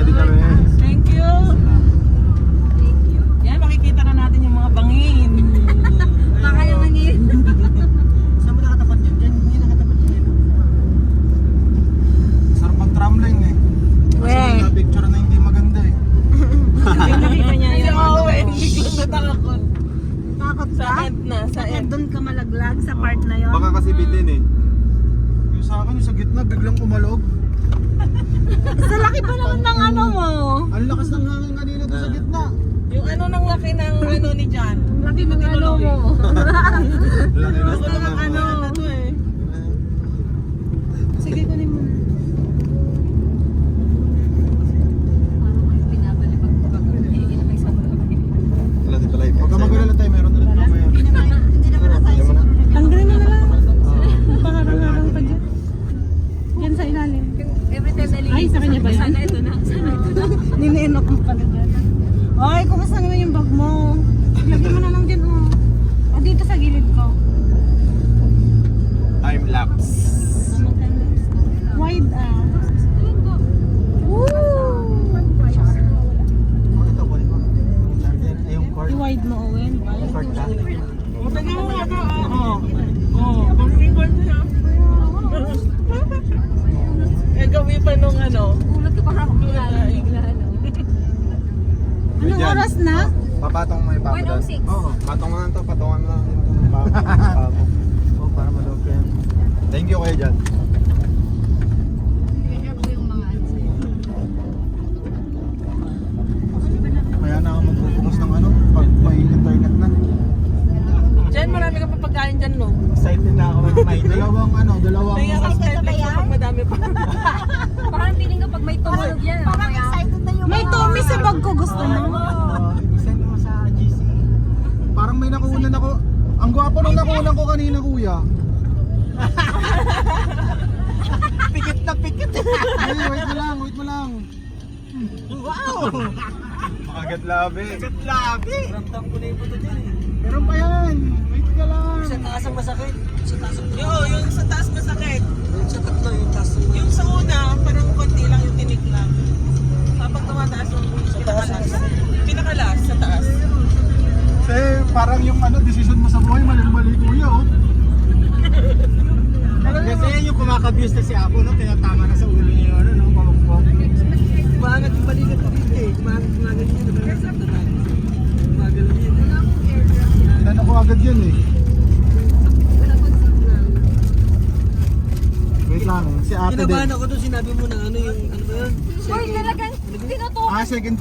din kami. Thank you. Yan, makikita na natin yung mga bangin. Baka yung bangin. Saan mo nakatapat yun? Diyan, hindi nakatapat yun. Sarap mag-tramline eh. Kasi may picture na hindi maganda eh. Yung nakita niya yung biglang natakot. Takot Sa ka? end na, sa Kaya end. doon ka malaglag sa part na yon. Baka kasi bitin eh. Yung sa akin, yung sa gitna, biglang kumalog. Sa laki pa naman ng ano mo. Ang lakas ng hangin kanina doon sa gitna. Yung ano nang laki ng ano ni John. Laki ng ano mo. Laki na Gusto ng ano na to eh. Sige, kunin mo na. Wala din pala Huwag ka mag-alala tayo, meron ulit mamaya. Tanggalin mo na lang. Paharang-harang pa dyan. Yan sa ilalim. Every time na Ay, sa kanya ba yan? Sana ito na. Ninenok mo pala dyan. Ay, kumusta naman yung bag mo? Lagyan mo na lang dyan, oh. O, dito sa gilid ko. Time lapse. Wide, ah. Woo! Ito, kunin mo. Ay, yung cord. I-wide mo, Owen. Yung cord ka. Tingnan mo nga ito. Oo. Bangin siya. Eh, gawin pa nung ano. Ulot ko parang bigla, ano. Anong Diyan. oras na? Papatong may pako doon. 1:06. Oo. Patungan to, patungan lang. Pako. Oh, para malog ka yan. Thank you kayo dyan. Kaya na ako magbubukas ng ano, pag may internet na. Jen, marami ka pa pagkain dyan, no? Excited na ako mag-mind. Dalawang Kaya ka excited pag madami pa. Parang feeling ko pag may tumunog yan. Parang excited na yung may tummy sa bag ko, gusto mo? Send mo sa GC. Parang may nakunan ako. Ang gwapo nung nakunan ko kanina, kuya. Pikit na pikit. Hey, wait mo lang. Wow! Makagat labi. Labi! Ramdam ko na yung puto dyan eh. Meron pa yan. Wait ka lang. Sa taas ang masakit. Yung sa taas masakit. Sa tatlo yung taas. Yung sa una, parang konti lang yung tinik lang. Kapag tumataas yung pinakalas. Pinakalas sa taas. Kasi parang yung decision mo sa buhay, mali-mali kuya oh. Kasi yung kumakabuse na si Apo, no? Tinatama na sa ulo niya yung ano, no? Pamukpok. Kumagat yung balikat ko dito eh. Kumagat yun. Kumagal yun. Inano ko agad yun eh. Wait lang, si ate din. Kinabahan ako doon, sinabi mo na ano yung, ano ba yun? Uy, talagang tinutukan. Second